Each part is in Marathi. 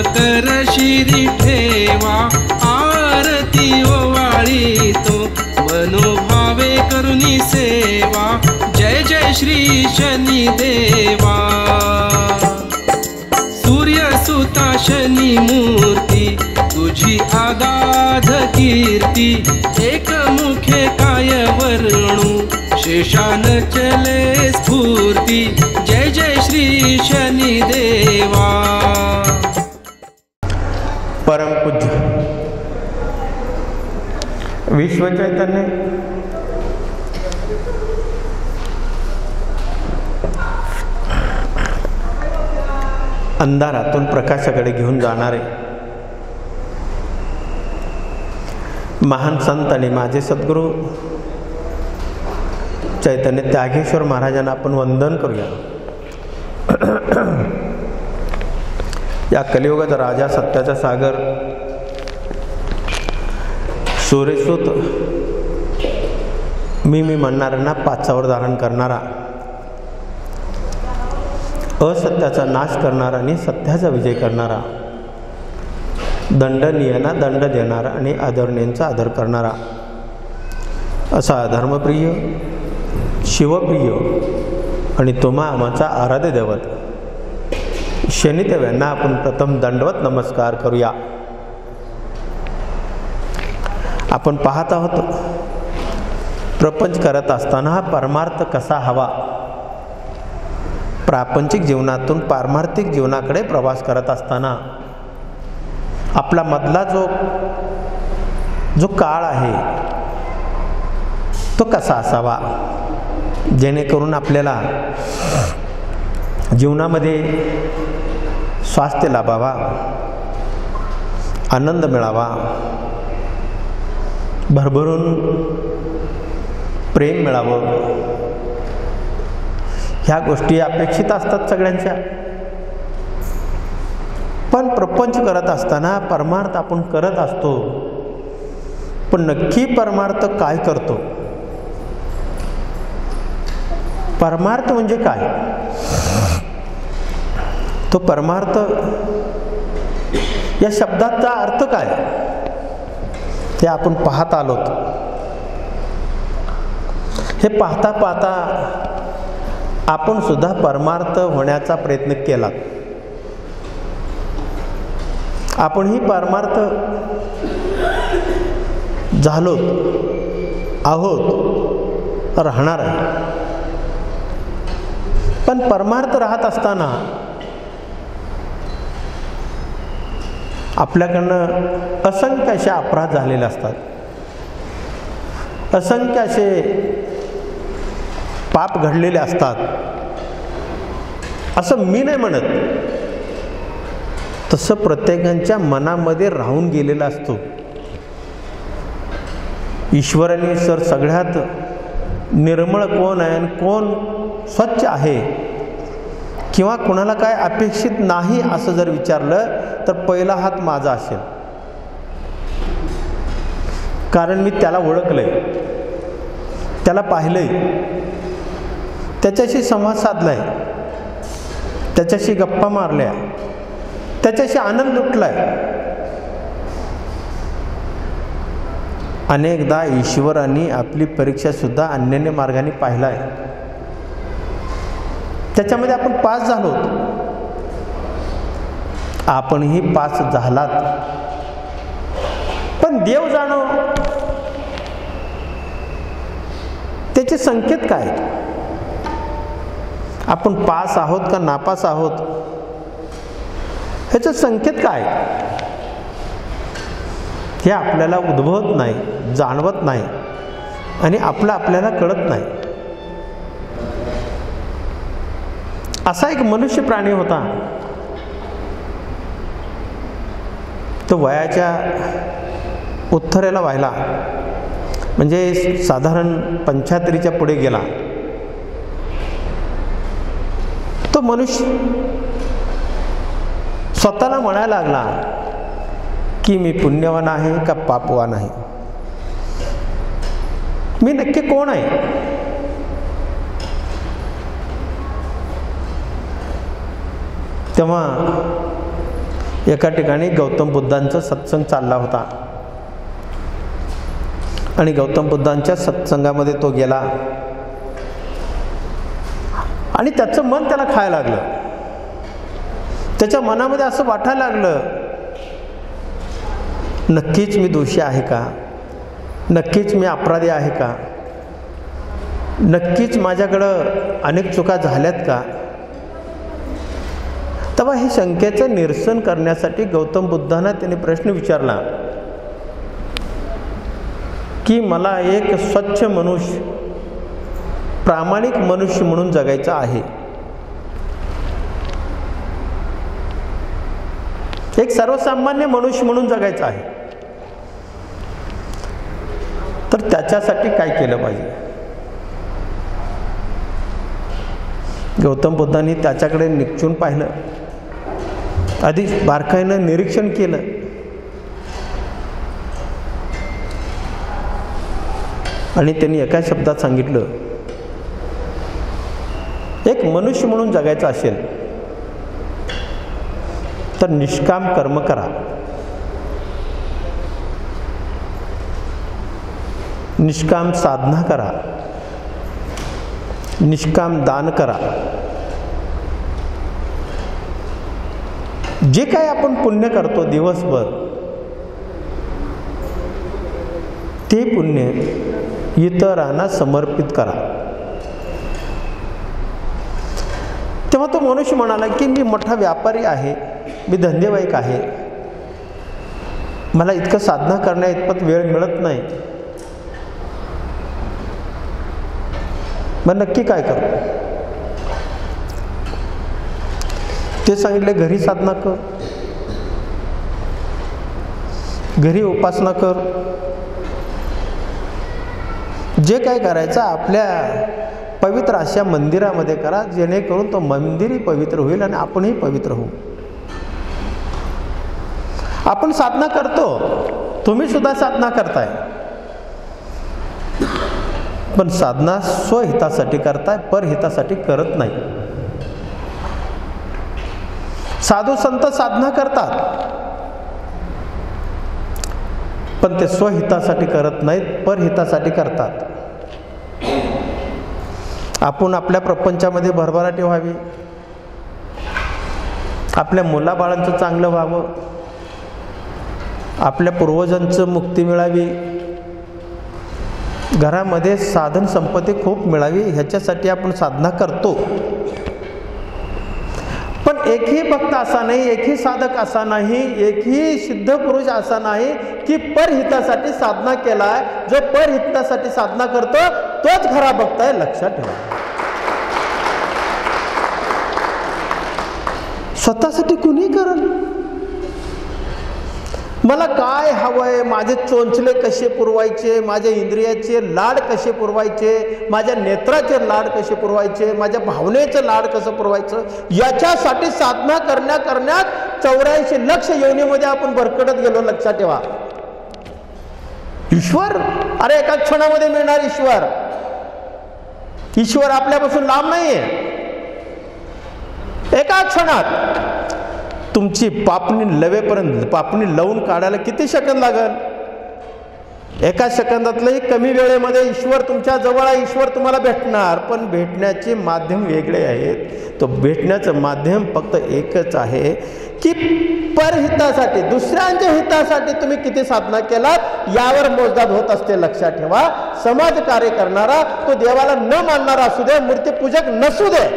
कर शिरी ठेवा, आरती ओवाळी तो मनोभावे करुणी सेवा। जय जय श्री शनी देवा। सूर्यसुता शनी मूर्ती तुझी आगाध कीर्ती, एकमुखे काय वर्णू शेषान चले स्फूर्ती। जय जय श्री शनी देवा। परम पूज्य विश्व चैतन्य अंधारातून प्रकाशाकडे घेऊन जाणारे महान संत आणि माझे सद्गुरू चैतन्य त्यागेश्वर महाराजांना आपण वंदन करूया। या कलियुगाचा राजा, सत्याचा सागर, सूर्यसूत, मी म्हणणाऱ्यांना पाचावर धारण करणारा, असत्याचा नाश करणारा आणि सत्याचा विजय करणारा, दंडनीयांना दंड देणारा आणि आदरणीयांचा आदर करणारा असा धर्मप्रिय, शिवप्रिय आणि तुम्हा आमचा आराध्य दैवत शनिदेवांना आपण प्रथम दंडवत नमस्कार करूया। आपण पाहत आहोत प्रपंच करत असताना हा परमार्थ कसा हवा, प्रापंचिक जीवनातून पारमार्थिक जीवनाकडे प्रवास करत असताना आपला मधला जो काळ आहे तो कसा असावा, जेणेकरून आपल्याला जीवनामध्ये स्वास्थ्य लाभावा, आनंद मिळावा, भरभरून प्रेम मिळावं, ह्या गोष्टी अपेक्षित असतात सगळ्यांच्या। पण प्रपंच करत असताना परमार्थ आपण करत असतो, पण नक्की परमार्थ काय करतो, परमार्थ म्हणजे काय, तो परमार्थ या शब्दाचा अर्थ काय ते आपण पाहत आलोत। हे पाहता पाहता आपण सुद्धा परमार्थ होण्याचा प्रयत्न केला, आपणही परमार्थ झालो आहोत, राहणार आहे। पण परमार्थ राहत असताना आपल्याकडनं असंख्य असे अपराध झालेले असतात, असंख्य असे पाप घडलेले असतात। असं मी नाही म्हणत, तसं प्रत्येकाच्या मनामध्ये राहून गेलेला असतो। ईश्वराने सर सगळ्यात निर्मळ कोण आहे आणि कोण स्वच्छ आहे किंवा कोणाला काय अपेक्षित नाही असं जर विचारलं तर पहिला हात माझा असेल, कारण मी त्याला ओळखलंय, त्याला पाहिलंय, त्याच्याशी संवाद साधलाय, त्याच्याशी गप्पा मारल्या, त्याच्याशी आनंद लुटलाय। अनेकदा ईश्वराने आपली परीक्षा सुद्धा अन्य मार्गाने पाहिलाय, त्याच्यामध्ये आपण पास झालो, आपणही पास झालात। पण देव जाणो त्याचे संकेत काय, आपण पास आहोत का नापास आहोत ह्याचे संकेत काय, हे आपल्याला उद्भवत नाही, जाणवत नाही आणि आपल्याला कळत नाही। असा एक मनुष्य प्राणी होता, तो वयाच्या उत्तरेला व्हायला म्हणजे साधारण 75च्या पुढे गेला। तो मनुष्य स्वतःला म्हणायला लागला की मी पुण्यवान आहे का पापवान आहे, मी नक्की कोण आहे। तेव्हा एका ठिकाणी गौतम बुद्धांचा सत्संग चालला होता आणि गौतम बुद्धांच्या सत्संगामध्ये तो गेला आणि त्याचं मन त्याला खायला लागलं. त्याच्या मनामध्ये असं वाटायला लागलं, नक्कीच मी दोषी आहे का? नक्कीच मी अपराधी आहे का? नक्कीच माझ्याकडं अनेक चुका झाल्यात का? तेव्हा हे शंकेचं निरसन करण्यासाठी गौतम बुद्धांना त्याने प्रश्न विचारला की मला एक स्वच्छ मनुष्य, प्रामाणिक मनुष्य म्हणून जगायचं आहे, एक सर्वसामान्य मनुष्य म्हणून जगायचं आहे, तर त्याच्यासाठी काय केलं पाहिजे? गौतम बुद्धांनी त्याच्याकडे निक्षून पाहिलं, अधिक बारकाईनं निरीक्षण केलं आणि त्यांनी एका शब्दात सांगितलं, एक मनुष्य म्हणून जगायचं असेल तर निष्काम कर्म करा, निष्काम साधना करा, निष्काम दान करा. जे काय आपण पुण्य करतो दिवसभर ते पुण्य इतरांना समर्पित करा. तेव्हा तो मनुष्य म्हणाला की मी मोठा व्यापारी आहे, मी धंदेवाईक आहे, मला इतकं साधना करण्या इतपत वेळ मिळत नाही, मग नक्की काय करू? ते सांगितले, घरी साधना कर, घरी उपासना कर, जे काय करायचं आपल्या पवित्र अशा मंदिरामध्ये करा, जेणेकरून तो मंदिरही पवित्र होईल आणि आपणही पवित्र होऊ. आपण साधना करतो, तुम्ही सुद्धा साधना करताय, पण साधना स्वहितासाठी करताय, परहितासाठी करत नाही. साधू संत साधना करतात पण ते स्वहितासाठी करत नाहीत, परहितासाठी करतात. आपण आपल्या प्रपंचामध्ये भरभराटी व्हावी, आपल्या मुलाबाळांचं चांगलं व्हावं, आपल्या पूर्वजांचं मुक्ती मिळावी, घरामध्ये साधन संपत्ती खूप मिळावी, ह्याच्यासाठी आपण साधना करतो. पण एकही भक्त असा नाही, एकही साधक असा नाही, एकही सिद्ध पुरुष असा नाही की परहितासाठी साधना केलाय. जो परहितासाठी साधना करतो तोच खरा भक्त आहे, लक्षात ठेवा. स्वतःसाठी कुणी करल? मला काय हवंय, माझे चोंचले कसे पुरवायचे, माझ्या इंद्रियाचे लाड कसे पुरवायचे, माझ्या नेत्राचे लाड कसे पुरवायचे, माझ्या भावनेचं लाड कसं पुरवायचं, याच्यासाठी साधना करण्यात 84 लक्ष योनीमध्ये आपण भरकटत गेलो. लक्षात ठेवा. ईश्वर, अरे एका क्षणामध्ये मिळणार ईश्वर. ईश्वर आपल्यापासून लांब नाहीये. एका क्षणात तुमची पापणी लवेपर्यंत, पापणी लवून काढायला किती सेकंद लागल? एका सेकंदातलंही कमी वेळेमध्ये ईश्वर तुमच्या जवळ आहे, ईश्वर तुम्हाला भेटणार. पण भेटण्याचे माध्यम वेगळे आहेत. तो भेटण्याचं माध्यम फक्त एकच आहे की परहितासाठी, दुसऱ्यांच्या हितासाठी तुम्ही किती साधना केलात यावर मोजदाद होत असते. लक्षात ठेवा. समाज कार्य करणारा, तो देवाला न मानणारा असू दे, मूर्तीपूजक नसू दे,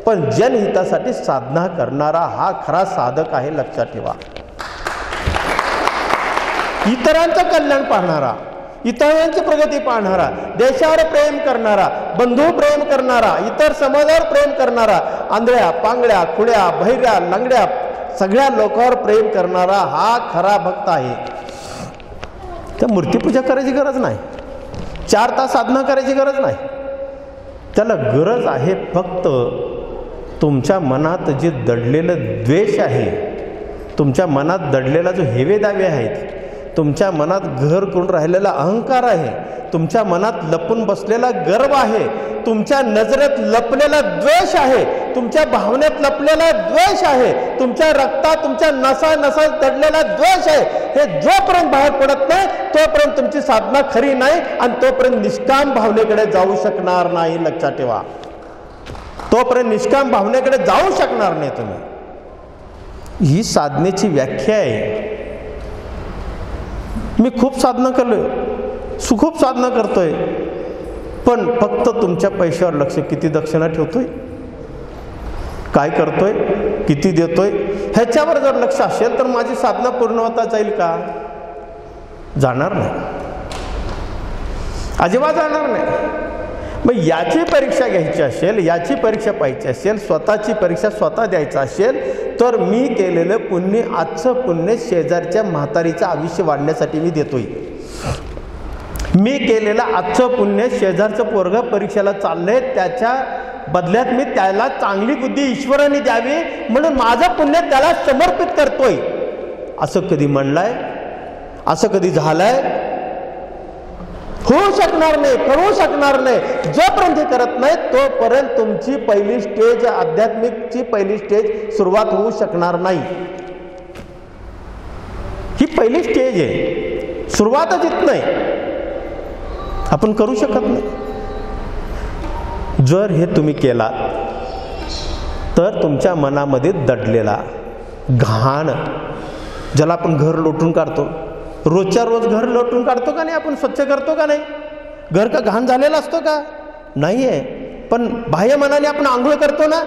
पण जनहितासाठी साधना करणारा हा खरा साधक आहे. लक्षात ठेवा. इतरांचं कल्याण पाहणारा, इतरांची प्रगती पाहणारा, देशावर प्रेम करणारा, बंधू प्रेम करणारा, इतर समाजावर प्रेम करणारा, आंधळ्या, पांगड्या, खुड्या, बहिऱ्या, लंगड्या सगळ्या लोकांवर प्रेम करणारा हा खरा भक्त आहे. तर मूर्तीपूजा करायची गरज नाही, 4 तास साधना करायची गरज नाही. त्याला गरज आहे फक्त तुमच्या मनात जे दडलेलं द्वेष आहे, तुमच्या मनात दडलेला जो हेवेदावे आहेत, तुमच्या मनात घर करून राहिलेला अहंकार आहे, तुमच्या मनात लपून बसलेला गर्व आहे, तुमच्या नजरेत लपलेला द्वेष आहे, तुमच्या भावनेत लपलेला द्वेष आहे, तुमच्या रक्तात तुमच्या नसा नसात दडलेला द्वेष आहे. हे जोपर्यंत बाहेर पडत नाही तोपर्यंत तुमची साधना खरी नाही आणि तोपर्यंत निष्काम भावनेकडे जाऊ शकणार नाही. लक्षात ठेवा, तोपर्यंत निष्काम भावनेकडे जाऊ शकणार नाही तुम्ही. ही साधनेची व्याख्या आहे. मी खूप साधना केलोय, खूप साधना करतोय, पण फक्त तुमच्या पैशावर लक्ष, किती दक्षिणा ठेवतोय, काय करतोय, किती देतोय, ह्याच्यावर जर लक्ष असेल तर माझी साधना पूर्ण होता जाईल का? जाणार नाही, अजिबात जाणार नाही. मग याची परीक्षा घ्यायची असेल, याची परीक्षा पाहायची असेल, स्वतःची परीक्षा स्वतः द्यायचं असेल तर मी केलेलं पुण्य, आजचं पुण्य शेजारच्या म्हातारीचं आयुष्य वाढण्यासाठी मी देतोय. मी केलेलं आजचं पुण्य, शेजारचं पोरगं परीक्षेला चाललंय त्याच्या बदल्यात मी त्याला चांगली बुद्धी ईश्वराने द्यावी म्हणून माझं पुण्य त्याला समर्पित करतोय. असं कधी म्हणलंय? असं कधी झालंय? होऊ शकणार नाही, करू शकणार नाही. जोपर्यंत हे करत नाही तोपर्यंत तुमची पहिली स्टेज, आध्यात्मिकची पहिली स्टेज सुरुवात होऊ शकणार नाही. ही पहिली स्टेज आहे, सुरुवातच येत नाही, आपण करू शकत नाही. जर हे तुम्ही केलात तर तुमच्या मनामध्ये दडलेला घाण, ज्याला आपण घर लोटून काढतो, रोजच्या रोज घर लोटून काढतो का नाही, आपण स्वच्छ करतो का नाही? घर का घाण झालेला असतो का? नाही आहे. पण बाह्य मनाने आपण आंघोळ करतो ना,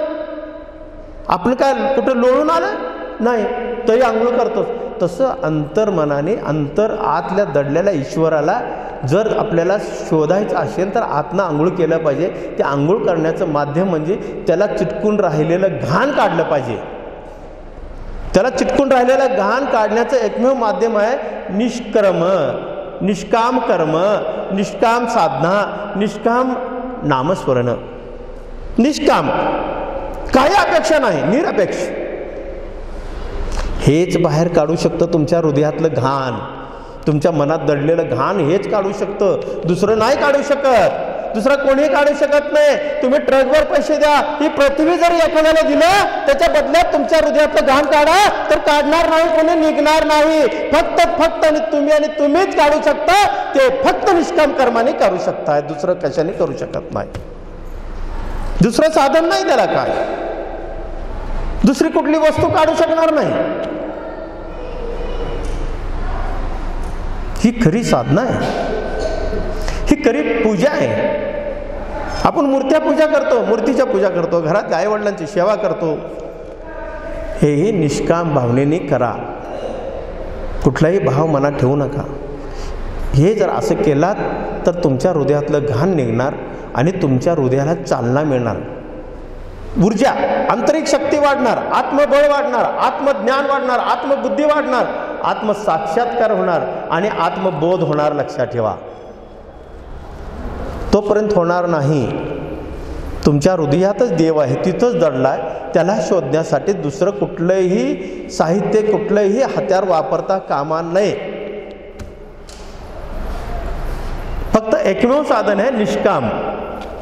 आपण काय कुठं लोळून आलं नाही तरी आंघोळ करतो. तसं अंतर्मनाने, आतल्या दडलेल्या ईश्वराला जर आपल्याला शोधायचं असेल तर आतनं आंघोळ केलं पाहिजे. ते आंघोळ करण्याचं माध्यम म्हणजे त्याला चिटकून राहिलेलं घाण काढलं पाहिजे. त्याला चिटकून राहिलेलं घाण काढण्याचं एकमेव माध्यम आहे निष्कर्म, निष्काम कर्म, निष्काम साधना, निष्काम नामस्मरण. निष्काम, काही अपेक्षा नाही, निरपेक्ष. हेच बाहेर काढू शकतं तुमच्या हृदयातलं घाण, तुमच्या मनात दडलेलं घाण हेच काढू शकतं, दुसरं नाही काढू शकत. दुसरं कोणीही काढू शकत नाही. तुम्ही ट्रकवर पैसे द्या, ही पृथ्वी जर एखाद्याला दिलं त्याच्या बदल्यात तुमच्या हृदयातलं घाण काढा तर काढणार नाही, कोणी निघणार नाही. फक्त आणि तुम्हीच काढू शकता. ते फक्त निष्काम कर्माने करू शकता, दुसरं कशाने करू शकत नाही. दुसरं साधन नाही त्याला, काय दुसरी कुठली वस्तू काढू शकणार नाही. ही खरी साधना आहे, ही खरी पूजा आहे. आपण मूर्त्या पूजा करतो, मूर्तीच्या पूजा करतो, घरात आई वडिलांची सेवा करतो. हेही निष्काम भावनेने करा, कुठलाही भाव मनात ठेवू नका. हे जर असं केलात तर तुमच्या हृदयातलं घाण निघणार आणि तुमच्या हृदयाला चालना मिळणार, ऊर्जा, आंतरिक शक्ती वाढणार, आत्मबळ वाढणार, आत्मज्ञान वाढणार, आत्मबुद्धी वाढणार, आत्मसाक्षात्कार होणार आणि आत्मबोध होणार. लक्षात ठेवा, तोपर्यंत होणार नाही. तुमच्या हृदयातच देव आहे, तिथंच दडलाय. त्याला शोधण्यासाठी दुसरं कुठलंही साहित्य, कुठलंही हत्यार वापरता कामा नये. फक्त एकमेव साधन आहे निष्काम,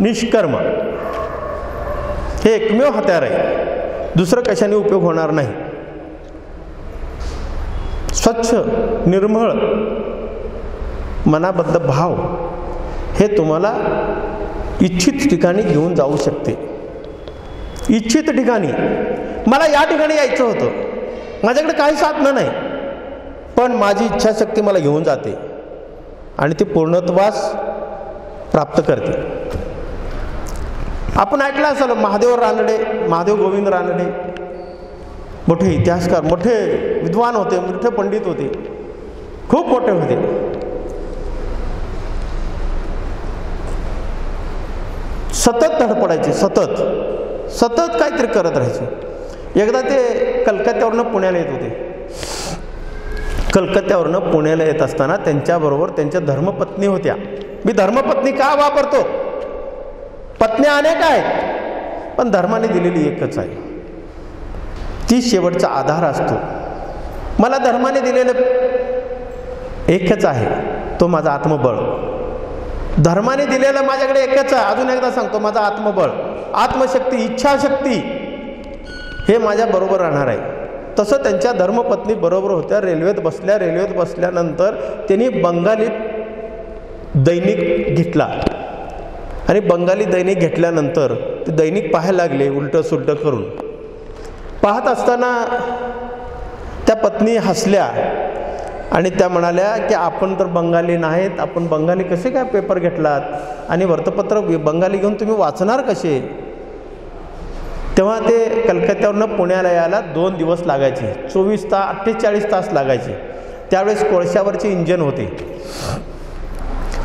निष्कर्म. हे एकमेव हत्यार आहे, दुसरं कशाने उपयोग होणार नाही. स्वच्छ निर्मळ मनाबद्ध भाव हे तुम्हाला इच्छित ठिकाणी घेऊन जाऊ शकते. इच्छित ठिकाणी, मला या ठिकाणी यायचं होतं, माझ्याकडे काही साधनं नाही, पण माझी इच्छाशक्ती मला घेऊन जाते आणि ती पूर्णत्वास प्राप्त करते. आपण ऐकलं असेल महादेव रानडे, महादेव गोविंद रानडे मोठे इतिहासकार, मोठे विद्वान होते, मोठे पंडित होते, खूप मोठे होते. सतत धडपडायचे, सतत काहीतरी करत राहायचे. एकदा ते कलकत्त्यावरनं पुण्याला येत होते. कलकत्त्यावरनं पुण्याला येत असताना त्यांच्याबरोबर त्यांच्या धर्मपत्नी होत्या. मी धर्मपत्नी का वापरतो? पत्न्या अनेक आहेत, पण धर्माने दिलेली एकच आहे, ती शेवटचा आधार असतो. मला धर्माने दिलेलं एकच आहे, तो माझा आत्मबळ. धर्माने दिलेलं माझ्याकडे एकच आहे. अजून एकदा सांगतो, माझा आत्मबळ, आत्मशक्ती, इच्छाशक्ती हे माझ्या बरोबर राहणार आहे. तसं त्यांच्या धर्मपत्नी बरोबर होत्या. रेल्वेत बसल्यानंतर त्यांनी बंगाली दैनिक घेतला आणि बंगाली दैनिक घेतल्यानंतर ते दैनिक पाहायला लागले उलटं सुलटं करून. पाहत असताना त्या पत्नी हसल्या आणि त्या म्हणाल्या की आपण तर बंगाली नाहीत, आपण बंगाली कसे काय पेपर घेतलात आणि वर्तपत्र बंगाली घेऊन तुम्ही वाचणार कसे. तेव्हा ते कलकत्त्यावरनं पुण्याला यायला 2 दिवस लागायचे, 48 तास लागायचे. त्यावेळेस कोळशावरचे इंजन होते.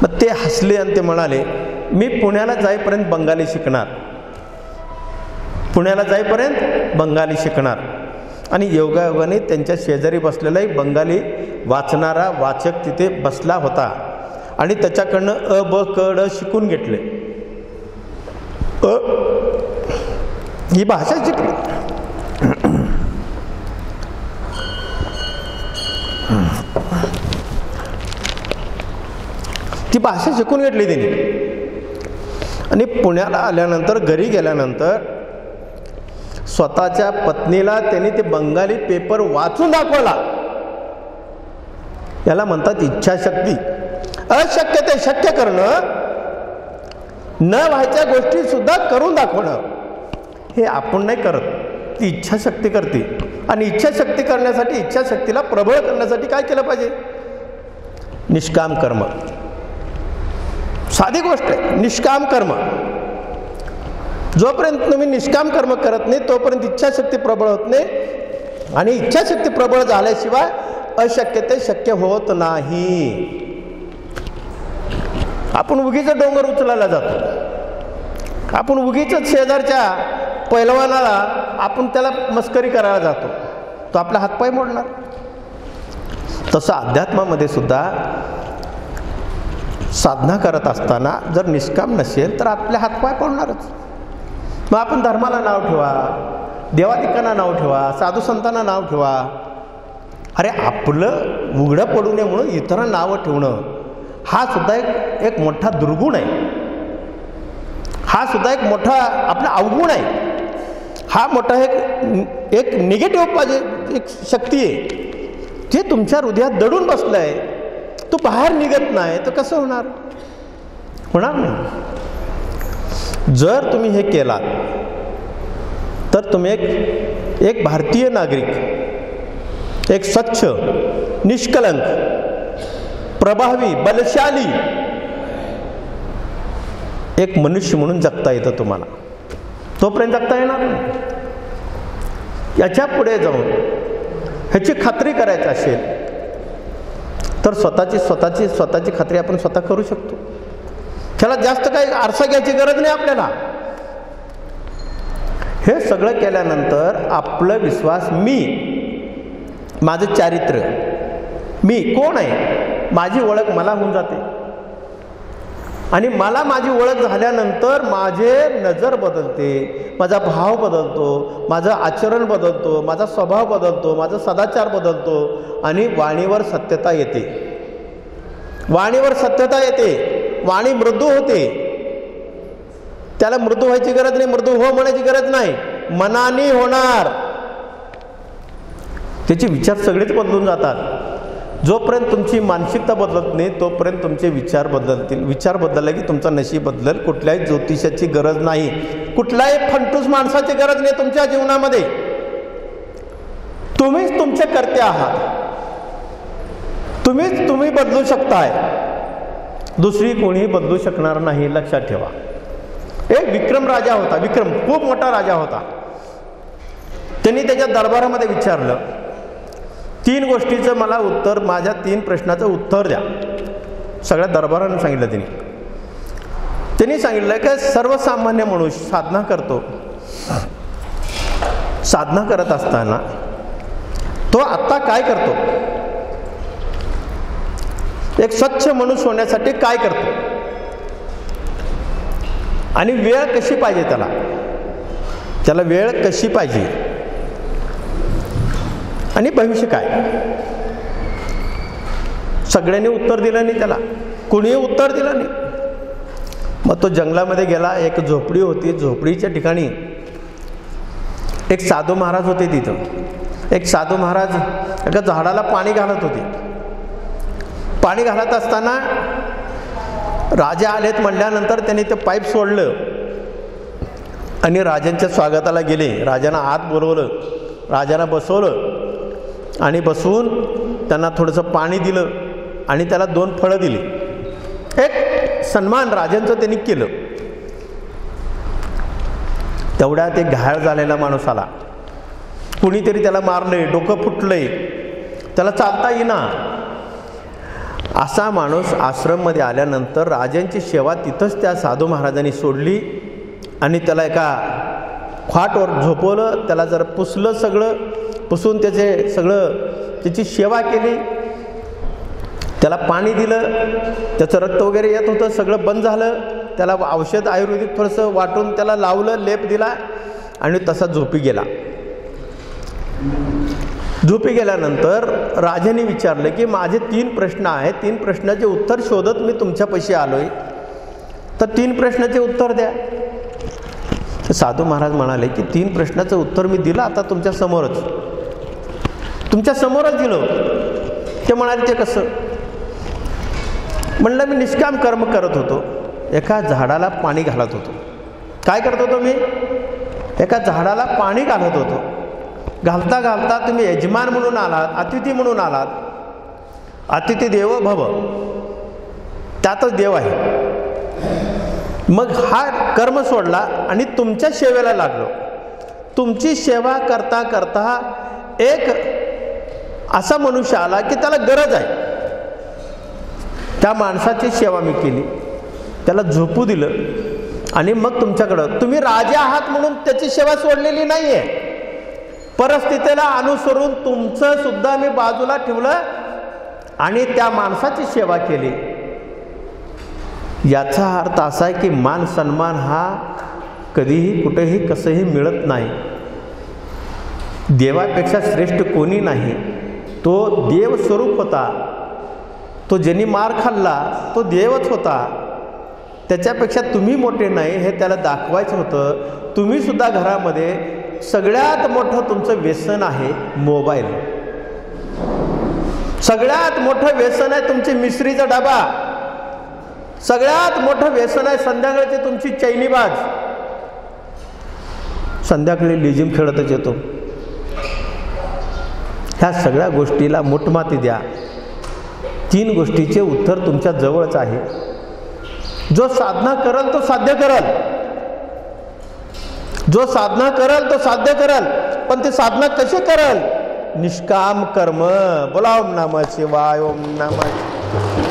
मग ते हसले आणि ते म्हणाले मी पुण्याला जाईपर्यंत बंगाली शिकणार, पुण्याला जाईपर्यंत बंगाली शिकणार. आणि योगायोगाने त्यांच्या शेजारी बसलेला एक बंगाली वाचणारा वाचक तिथे बसला होता आणि त्याच्याकडनं अ ब क ड शिकून घेतले. ही भाषा शिकली. ती भाषा शिकून घेतली त्यांनी. आणि पुण्याला आल्यानंतर, घरी गेल्यानंतर स्वतःच्या पत्नीला त्यांनी ते बंगाली पेपर वाचून दाखवला. याला म्हणतात इच्छाशक्ती. अशक्य ते शक्य करणं, न व्हायच्या गोष्टी सुद्धा करून दाखवणं, हे आपण नाही करत, ती इच्छाशक्ती करते. आणि इच्छाशक्ती करण्यासाठी, इच्छाशक्तीला प्रबळ करण्यासाठी काय केलं पाहिजे? निष्काम कर्म. साधी गोष्ट आहे, निष्काम कर्म. जोपर्यंत तुम्ही निष्काम कर्म करत नाही तोपर्यंत इच्छाशक्ती प्रबळ होत नाही. आणि इच्छाशक्ती प्रबळ झाल्याशिवाय अशक्य ते शक्य होत नाही. आपण उगीच डोंगर उचलायला जातो, आपण उगीच शेजारच्या पैलवानाला आपण त्याला मस्करी करायला जातो, तो आपला हातपाय मोडणार. तसं अध्यात्मामध्ये सुद्धा साधना करत असताना जर निष्काम नसेल तर आपले हातपाय पडणारच. मग आपण धर्माला नाव ठेवा, देवादिकांना नाव ठेवा, साधू संतांना नाव ठेवा. अरे आपलं उघडं पडू नये म्हणून इतरांना नावं ठेवणं हा सुद्धा एक मोठा दुर्गुण आहे. हा सुद्धा एक मोठा आपला अवगुण आहे. हा मोठा एक निगेटिव्ह एक शक्ती आहे, जे तुमच्या हृदयात दडून बसलं आहे. तो बाहेर निघत नाही तर कसं होणार? होणार नाही. जर तुम्ही हे केलात तर तुम्ही एक भारतीय नागरिक, एक स्वच्छ, निष्कलंक, प्रभावी, बलशाली एक मनुष्य म्हणून जगता येतं तुम्हाला. तोपर्यंत जगता येणार नाही. याच्या पुढे जाऊन ह्याची खात्री करायची असेल तर स्वतःची खात्री आपण स्वतः करू शकतो. त्याला जास्त काही आरसा घ्यायची गरज नाही आपल्याला. हे सगळं केल्यानंतर आपलं विश्वास, मी, माझं चारित्र्य, मी कोण आहे, माझी ओळख मला होऊन जाते. आणि मला माझी ओळख झाल्यानंतर माझे नजर बदलते, माझा भाव बदलतो, माझं आचरण बदलतो, माझा स्वभाव बदलतो, माझा सदाचार बदलतो आणि वाणीवर सत्यता येते. वाणीवर सत्यता येते. वाणी मृदू होते. त्याला मृदू व्हायची गरज नाही, मृदू हो म्हणायची गरज नाही, मनाने होणार. त्याचे विचार सगळेच बदलून जातात. जोपर्यंत तुमची मानसिकता बदलत नाही तोपर्यंत तुमचे विचार बदलतील. विचार बदलला की तुमचा नशीब बदलेल. कुठल्याही ज्योतिषाची गरज नाही, कुठल्याही फंटूस माणसाची गरज नाही तुमच्या जीवनामध्ये. तुम्हीच तुमचे कर्ते आहात. तुम्ही बदलू शकताय, दुसरी कोणी बदलू शकणार नाही. लक्षात ठेवा. एक विक्रम राजा होता. विक्रम खूप मोठा राजा होता. त्यांनी त्याच्या दरबारामध्ये विचारलं, 3 गोष्टीचं मला उत्तर, माझ्या 3 प्रश्नाचं उत्तर द्या. सगळ्या दरबाराने सांगितलं. त्यांनी सांगितलं की सर्वसामान्य मनुष्य साधना करतो. साधना करत असताना तो आत्ता काय करतो? एक स्वच्छ मनुष्य होण्यासाठी काय करतो? आणि वेळ कशी पाहिजे त्याला वेळ कशी पाहिजे आणि भविष्य काय? सगळ्यांनी उत्तर दिलं नाही त्याला, कुणीही उत्तर दिलं नाही. मग तो जंगलामध्ये गेला. एक झोपडी होती, झोपडीच्या ठिकाणी एक साधू महाराज होते. तिथं एक साधू महाराज एका झाडाला पाणी घालत होते. पाणी घालत असताना राजा आलेत म्हटल्यानंतर त्यांनी ते पाईप सोडलं आणि राजांच्या स्वागताला गेले. राजांना आत बोलवलं, राजांना बसवलं आणि बसवून त्यांना थोडंसं पाणी दिलं आणि त्याला 2 फळं दिली. एक सन्मान राजांचं त्यांनी केलं. तेवढ्यात एक घायल झालेला माणूस आला. कुणीतरी त्याला मारलंय, डोकं फुटलंय, त्याला चालता येईना. असा माणूस आश्रममध्ये आल्यानंतर राजांची सेवा तिथंच त्या साधू महाराजांनी सोडली आणि त्याला एका खाटवर झोपवलं. त्याला जर पुसलं, सगळं पुसून त्याची सेवा केली. त्याला पाणी दिलं, त्याचं रक्त वगैरे येत होतं, सगळं बंद झालं. त्याला औषध आयुर्वेदिक थोडंसं वाटून त्याला लावलं, लेप दिला आणि तसा झोपी गेला. झोपी गेल्यानंतर राजाने विचारलं की माझे 3 प्रश्न आहेत, 3 प्रश्नाचे उत्तर शोधत मी तुमच्यापाशी आलोय, तर 3 प्रश्नाचे उत्तर द्या. साधू महाराज म्हणाले की 3 प्रश्नाचं उत्तर मी दिलं आता तुमच्या समोरच दिलं. ते म्हणाले ते कसं? म्हणलं मी निष्काम कर्म करत होतो, एका झाडाला पाणी घालत होतो. काय करत होतो मी? एका झाडाला पाणी घालत होतो. घालता घालता तुम्ही यजमान म्हणून आलात, अतिथी म्हणून आलात. अतिथी देवो भव, त्यातच देव आहे. मग हा कर्म सोडला आणि तुमच्या सेवेला लागलो. तुमची सेवा करता करता एक असा मनुष्य आला की त्याला गरज आहे. त्या माणसाची सेवा मी केली, त्याला झोपू दिलं आणि मग तुमच्याकडं तुम्ही राजा आहात म्हणून त्याची सेवा सोडलेली नाही आहे. परिस्थितीला अनुसरून तुमचं सुद्धा मी बाजूला ठेवलं आणि त्या माणसाची सेवा केली. याचा अर्थ असा आहे की मान सन्मान हा कधीही कुठेही कसंही मिळत नाही. देवापेक्षा श्रेष्ठ कोणी नाही. तो देव स्वरूप होता. तो ज्यांनी मार खाल्ला तो देवच होता. त्याच्यापेक्षा तुम्ही मोठे नाही हे त्याला दाखवायचं होतं. तुम्ही सुद्धा घरामध्ये सगळ्यात मोठं तुमचं व्यसन आहे मोबाईल. सगळ्यात मोठं व्यसन आहे तुमची मिसरीचा डबा. सगळ्यात मोठं व्यसन आहे संध्याकाळची तुमची चैनीबाज. संध्याकाळी लेझिम खेळतच येतो. ह्या सगळ्या गोष्टीला मुठमाती द्या. 3 गोष्टीचे उत्तर तुमच्या जवळच आहे. जो साधना करल तो साध्य करल. जो साधना करल तो साध्य करल. पण ते साधना कशी करल? निष्काम कर्म. बोला ओम नमः शिवाय. ओम नमः.